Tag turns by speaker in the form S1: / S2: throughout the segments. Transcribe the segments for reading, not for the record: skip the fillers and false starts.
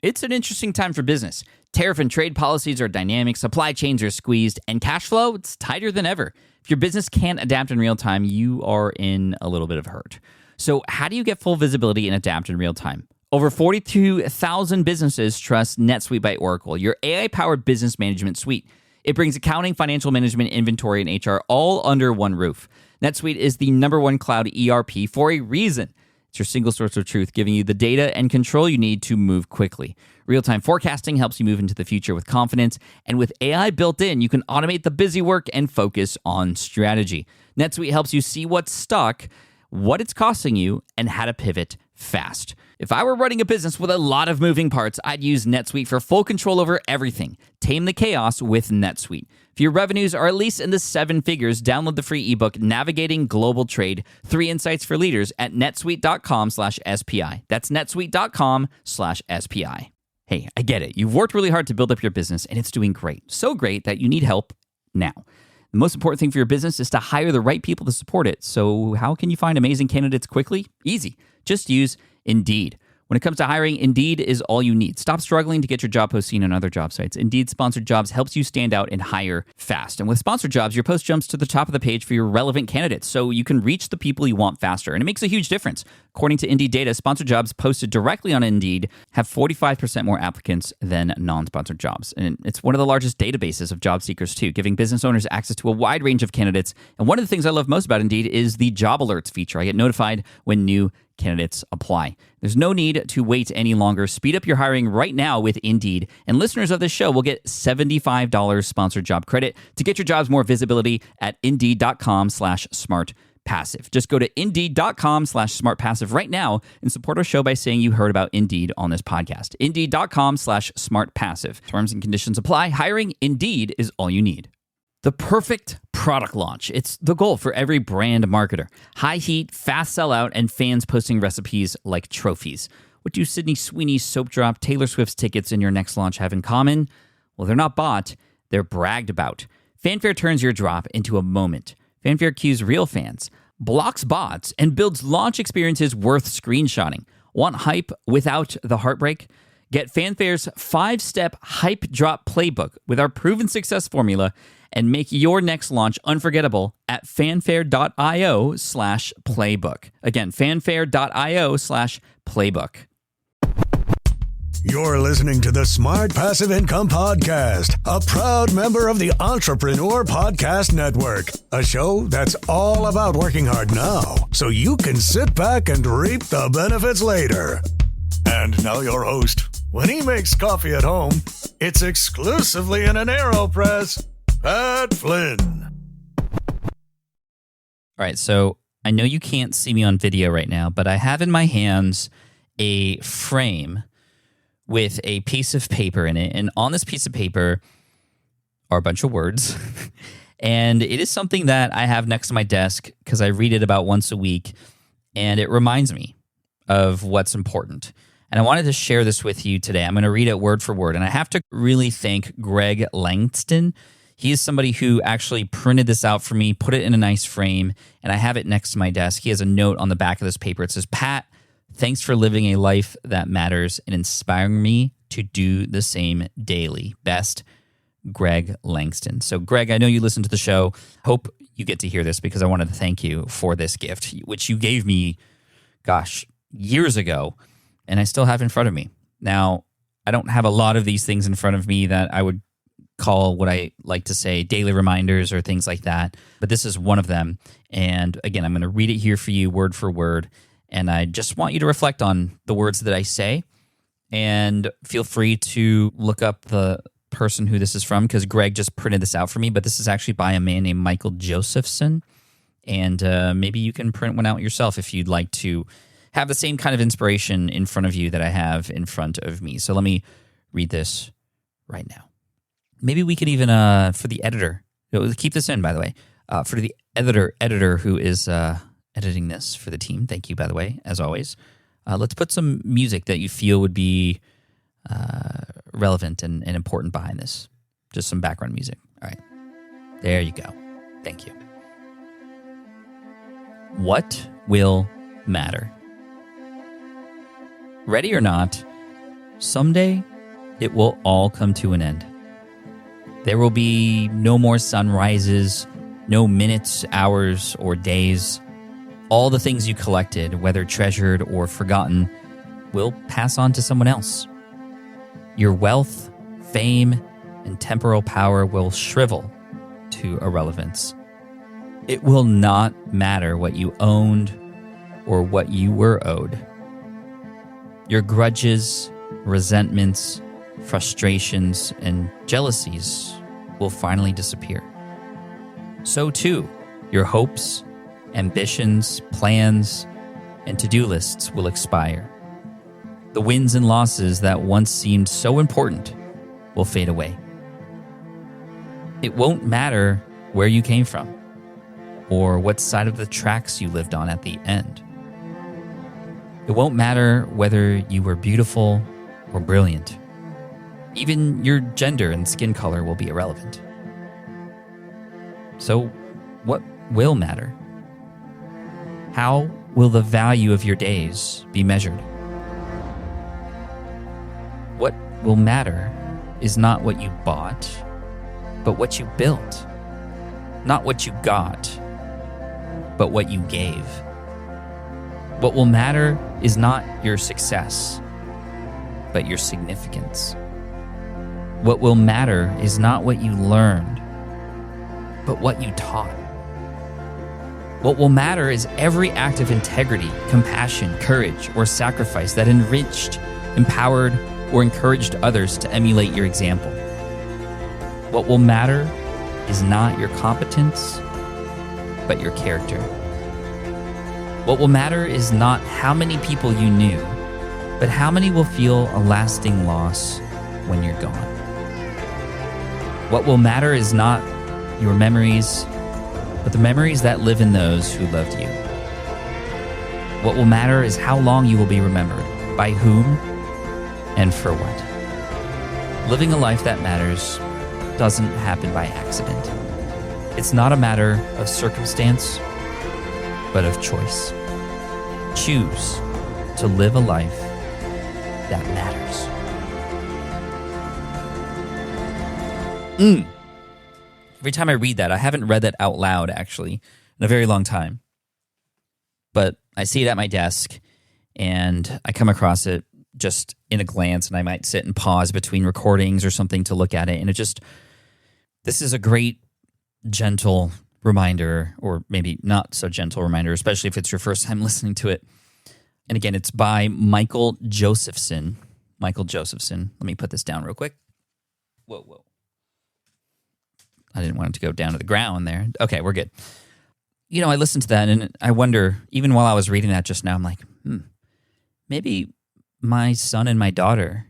S1: It's an interesting time for business. Tariff and trade policies are dynamic, supply chains are squeezed, and cash flow, it's tighter than ever. If your business can't adapt in real time, you are in a little bit of hurt. So how do you get full visibility and adapt in real time? Over 42,000 businesses trust NetSuite by Oracle, your AI-powered business management suite. It brings accounting, financial management, inventory, and HR all under one roof. NetSuite is the #1 cloud ERP for a reason. It's your single source of truth, giving you the data and control you need to move quickly. Real-time forecasting helps you move into the future with confidence, and with AI built in, you can automate the busy work and focus on strategy. NetSuite helps you see what's stuck, what it's costing you, and how to pivot fast. If I were running a business with a lot of moving parts, I'd use NetSuite for full control over everything. Tame the chaos with NetSuite. If your revenues are at least in the 7 figures, download the free ebook, Navigating Global Trade, 3 Insights for Leaders at netsuite.com/SPI. That's netsuite.com/SPI. Hey, I get it. You've worked really hard to build up your business, and it's doing great. So great that you need help now. The most important thing for your business is to hire the right people to support it. So how can you find amazing candidates quickly? Easy. Just use Indeed. When it comes to hiring, Indeed is all you need. Stop struggling to get your job post seen on other job sites. Indeed Sponsored Jobs helps you stand out and hire fast. And with Sponsored Jobs, your post jumps to the top of the page for your relevant candidates, so you can reach the people you want faster. And it makes a huge difference. According to Indeed data, Sponsored Jobs posted directly on Indeed have 45% more applicants than non-sponsored jobs. And it's one of the largest databases of job seekers, too, giving business owners access to a wide range of candidates. And one of the things I love most about Indeed is the job alerts feature. I get notified when new candidates apply. There's no need to wait any longer. Speed up your hiring right now with Indeed. And listeners of this show will get $75 sponsored job credit to get your jobs more visibility at Indeed.com/smartpassive. Just go to Indeed.com/smartpassive right now and support our show by saying you heard about Indeed on this podcast. Indeed.com/smartpassive. Terms and conditions apply. Hiring Indeed is all you need. The perfect product launch. It's the goal for every brand marketer. High heat, fast sellout, and fans posting recipes like trophies. What do Sydney Sweeney's soap drop, Taylor Swift's tickets, and your next launch have in common? Well, they're not bought, they're bragged about. Fanfare turns your drop into a moment. Fanfare cues real fans, blocks bots, and builds launch experiences worth screenshotting. Want hype without the heartbreak? Get Fanfare's 5-step hype drop playbook with our proven success formula and make your next launch unforgettable at fanfare.io/playbook. Again, fanfare.io/playbook.
S2: You're listening to the Smart Passive Income Podcast, a proud member of the Entrepreneur Podcast Network, a show that's all about working hard now so you can sit back and reap the benefits later. And now your host. When he makes coffee at home, it's exclusively in an AeroPress. Pat Flynn.
S1: All right, so I know you can't see me on video right now, but I have in my hands a frame with a piece of paper in it. And on this piece of paper are a bunch of words. And it is something that I have next to my desk because I read it about once a week. And it reminds me of what's important. And I wanted to share this with you today. I'm going to read it word for word. And I have to really thank Greg Langston. He is somebody who actually printed this out for me, put it in a nice frame, and I have it next to my desk. He has a note on the back of this paper. It says, "Pat, thanks for living a life that matters and inspiring me to do the same daily. Best, Greg Langston." So, Greg, I know you listen to the show. Hope you get to hear this because I wanted to thank you for this gift, which you gave me, years ago, and I still have in front of me. Now, I don't have a lot of these things in front of me that I would call what I like to say daily reminders or things like that, but this is one of them. And again, I'm going to read it here for you word for word, and I just want you to reflect on the words that I say, and feel free to look up the person who this is from because Greg just printed this out for me, but this is actually by a man named Michael Josephson, and maybe you can print one out yourself if you'd like to have the same kind of inspiration in front of you that I have in front of me. So let me read this right now. Maybe we could even, for the editor, keep this in, by the way, for the editor who is editing this for the team, thank you, by the way, as always, let's put some music that you feel would be relevant and important behind this. Just some background music. All right. There you go. Thank you. What will matter? Ready or not, someday it will all come to an end. There will be no more sunrises, no minutes, hours, or days. All the things you collected, whether treasured or forgotten, will pass on to someone else. Your wealth, fame, and temporal power will shrivel to irrelevance. It will not matter what you owned or what you were owed. Your grudges, resentments, frustrations, and jealousies will finally disappear. So too, your hopes, ambitions, plans, and to-do lists will expire. The wins and losses that once seemed so important will fade away. It won't matter where you came from or what side of the tracks you lived on at the end. It won't matter whether you were beautiful or brilliant. Even your gender and skin color will be irrelevant. So, what will matter? How will the value of your days be measured? What will matter is not what you bought, but what you built. Not what you got, but what you gave. What will matter is not your success, but your significance. What will matter is not what you learned, but what you taught. What will matter is every act of integrity, compassion, courage, or sacrifice that enriched, empowered, or encouraged others to emulate your example. What will matter is not your competence, but your character. What will matter is not how many people you knew, but how many will feel a lasting loss when you're gone. What will matter is not your memories, but the memories that live in those who loved you. What will matter is how long you will be remembered, by whom, and for what. Living a life that matters doesn't happen by accident. It's not a matter of circumstance, but of choice. Choose to live a life that matters. Every time I read that, I haven't read that out loud, actually, in a very long time. But I see it at my desk, and I come across it just in a glance, and I might sit and pause between recordings or something to look at it. And this is a great, gentle reminder, or maybe not so gentle reminder, especially if it's your first time listening to it. And again, it's by Michael Josephson. Michael Josephson. Let me put this down real quick. Whoa. I didn't want it to go down to the ground there. Okay, we're good. You know, I listened to that, and I wonder, even while I was reading that just now, I'm like, maybe my son and my daughter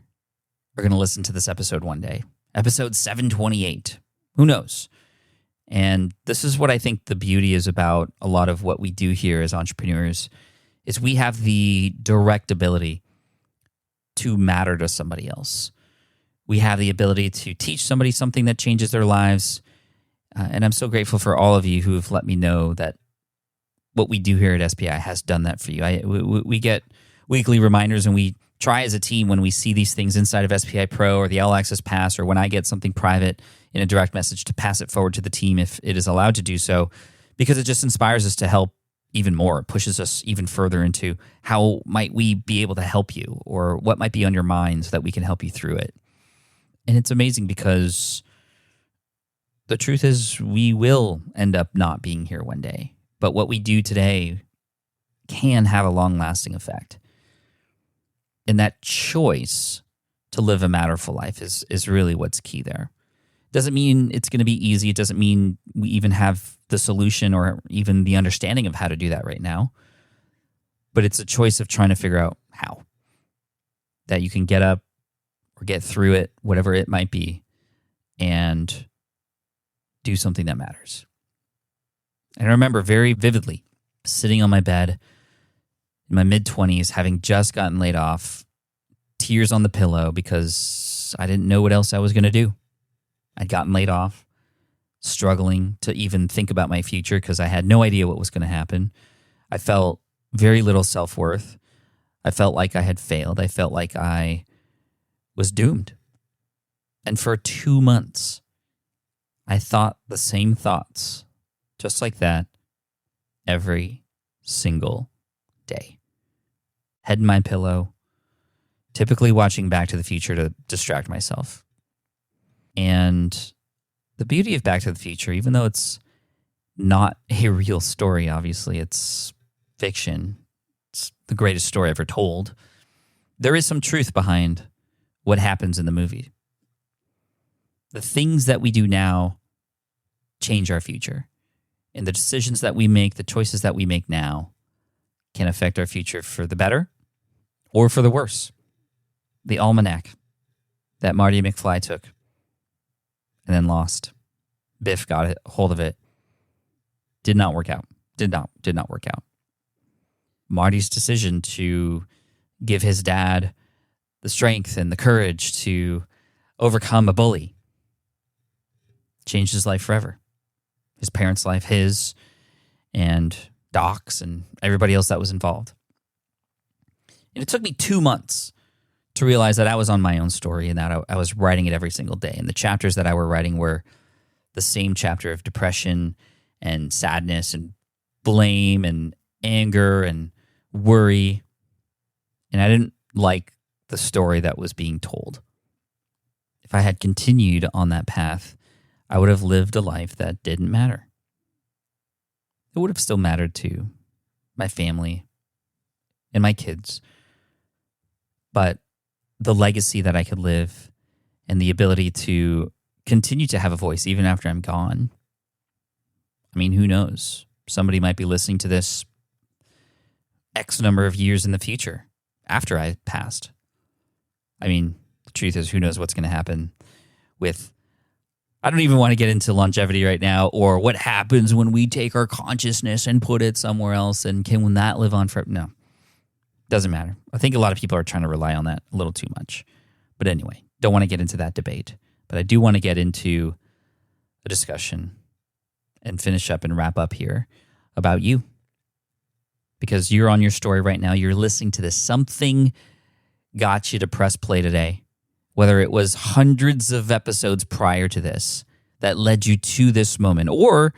S1: are going to listen to this episode one day. Episode 728. Who knows? And this is what I think the beauty is about a lot of what we do here as entrepreneurs, is we have the direct ability to matter to somebody else. We have the ability to teach somebody something that changes their lives. And I'm so grateful for all of you who have let me know that what we do here at SPI has done that for you. We get weekly reminders, and we try as a team when we see these things inside of SPI Pro or the All Access Pass, or when I get something private in a direct message, to pass it forward to the team if it is allowed to do so, because it just inspires us to help even more. It pushes us even further into how might we be able to help you, or what might be on your mind so that we can help you through it. And it's amazing because the truth is we will end up not being here one day. But what we do today can have a long-lasting effect. And that choice to live a matterful life is really what's key there. Doesn't mean it's going to be easy. It doesn't mean we even have the solution or even the understanding of how to do that right now. But it's a choice of trying to figure out how. That you can get up or get through it, whatever it might be, and do something that matters. And I remember very vividly sitting on my bed in my mid-20s, having just gotten laid off, tears on the pillow because I didn't know what else I was going to do. I'd gotten laid off, struggling to even think about my future because I had no idea what was going to happen. I felt very little self-worth. I felt like I had failed. I felt like I was doomed. And for 2 months, I thought the same thoughts, just like that, every single day. Head in my pillow, typically watching Back to the Future to distract myself. And the beauty of Back to the Future, even though it's not a real story, obviously, it's fiction, it's the greatest story ever told, there is some truth behind what happens in the movie. The things that we do now change our future. And the decisions that we make, the choices that we make now, can affect our future for the better or for the worse. The almanac that Marty McFly took and then lost. Biff got a hold of it. Did not work out. Did not work out. Marty's decision to give his dad the strength and the courage to overcome a bully changed his life forever. His parents' life, his, and Doc's, and everybody else that was involved. And it took me 2 months to realize that I was on my own story and that I was writing it every single day. And the chapters that I were writing were the same chapter of depression and sadness and blame and anger and worry. And I didn't like the story that was being told. If I had continued on that path, I would have lived a life that didn't matter. It would have still mattered to my family and my kids. But the legacy that I could live and the ability to continue to have a voice even after I'm gone, I mean, who knows? Somebody might be listening to this X number of years in the future after I passed. I mean, the truth is, who knows what's going to happen with... I don't even want to get into longevity right now or what happens when we take our consciousness and put it somewhere else and can that live on forever? No, doesn't matter. I think a lot of people are trying to rely on that a little too much. But anyway, don't want to get into that debate. But I do want to get into a discussion and finish up and wrap up here about you. Because you're on your story right now. You're listening to this. Something got you to press play today. Whether it was hundreds of episodes prior to this that led you to this moment, or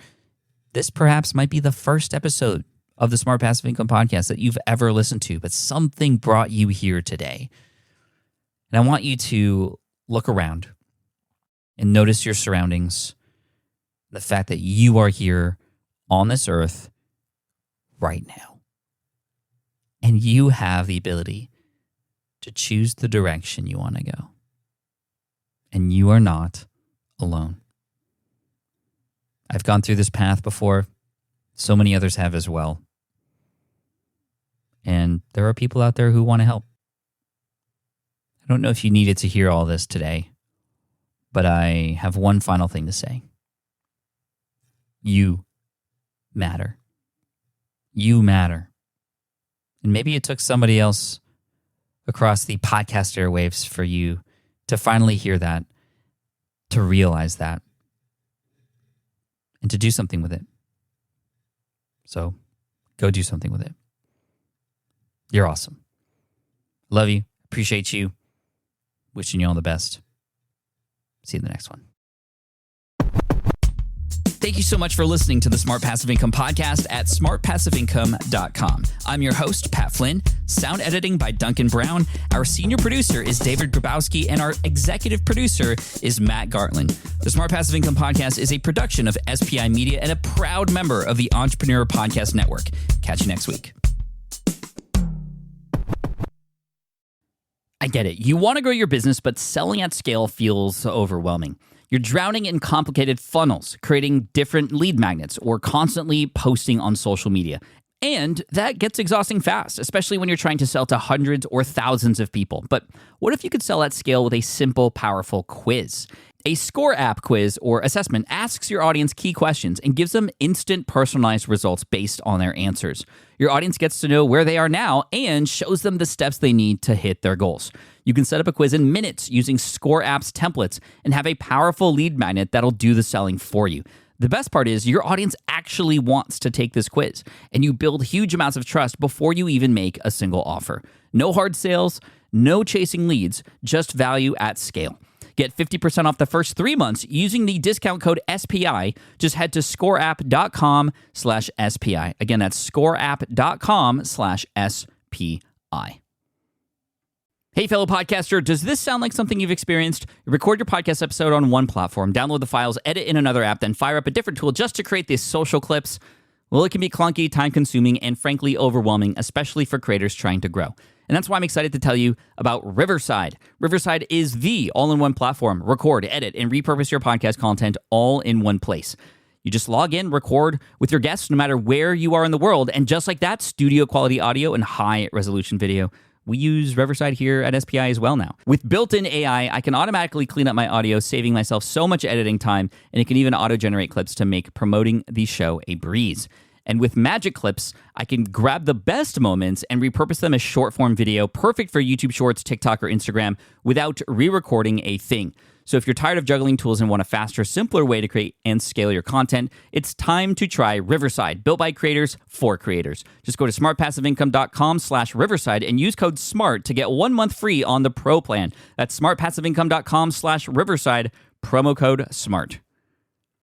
S1: this perhaps might be the first episode of the Smart Passive Income Podcast that you've ever listened to, but something brought you here today. And I want you to look around and notice your surroundings, the fact that you are here on this earth right now. And you have the ability to choose the direction you want to go. And you are not alone. I've gone through this path before. So many others have as well. And there are people out there who want to help. I don't know if you needed to hear all this today, but I have one final thing to say. You matter. You matter. And maybe it took somebody else across the podcast airwaves for you to finally hear that, to realize that, and to do something with it. So go do something with it. You're awesome. Love you. Appreciate you. Wishing you all the best. See you in the next one. Thank you so much for listening to the Smart Passive Income Podcast at smartpassiveincome.com. I'm your host, Pat Flynn. Sound editing by Duncan Brown. Our senior producer is David Grabowski, and our executive producer is Matt Gartland. The Smart Passive Income Podcast is a production of SPI Media and a proud member of the Entrepreneur Podcast Network. Catch you next week. I get it. You want to grow your business, but selling at scale feels overwhelming. You're drowning in complicated funnels, creating different lead magnets, or constantly posting on social media. And that gets exhausting fast, especially when you're trying to sell to hundreds or thousands of people. But what if you could sell at scale with a simple, powerful quiz? A score app quiz or assessment asks your audience key questions and gives them instant personalized results based on their answers. Your audience gets to know where they are now and shows them the steps they need to hit their goals. You can set up a quiz in minutes using Score App's templates and have a powerful lead magnet that'll do the selling for you. The best part is your audience actually wants to take this quiz, and you build huge amounts of trust before you even make a single offer. No hard sales, No chasing leads, just value at scale. Get 50% off the first 3 months using the discount code SPI. Just head to scoreapp.com/SPI. Again, that's scoreapp.com/SPI. Hey, fellow podcaster, does this sound like something you've experienced? You record your podcast episode on one platform, download the files, edit in another app, then fire up a different tool just to create these social clips. Well, it can be clunky, time-consuming, and frankly overwhelming, especially for creators trying to grow. And that's why I'm excited to tell you about Riverside. Riverside is the all-in-one platform. Record, edit, and repurpose your podcast content all in one place. You just log in, record with your guests no matter where you are in the world, and just like that, studio-quality audio and high-resolution video. We use Riverside here at SPI as well now. With built-in AI, I can automatically clean up my audio, saving myself so much editing time, and it can even auto-generate clips to make promoting the show a breeze. And with Magic Clips, I can grab the best moments and repurpose them as short-form video, perfect for YouTube Shorts, TikTok, or Instagram, without re-recording a thing. So if you're tired of juggling tools and want a faster, simpler way to create and scale your content, it's time to try Riverside, built by creators for creators. Just go to smartpassiveincome.com/Riverside and use code SMART to get 1 month free on the Pro plan. That's smartpassiveincome.com/Riverside, promo code SMART.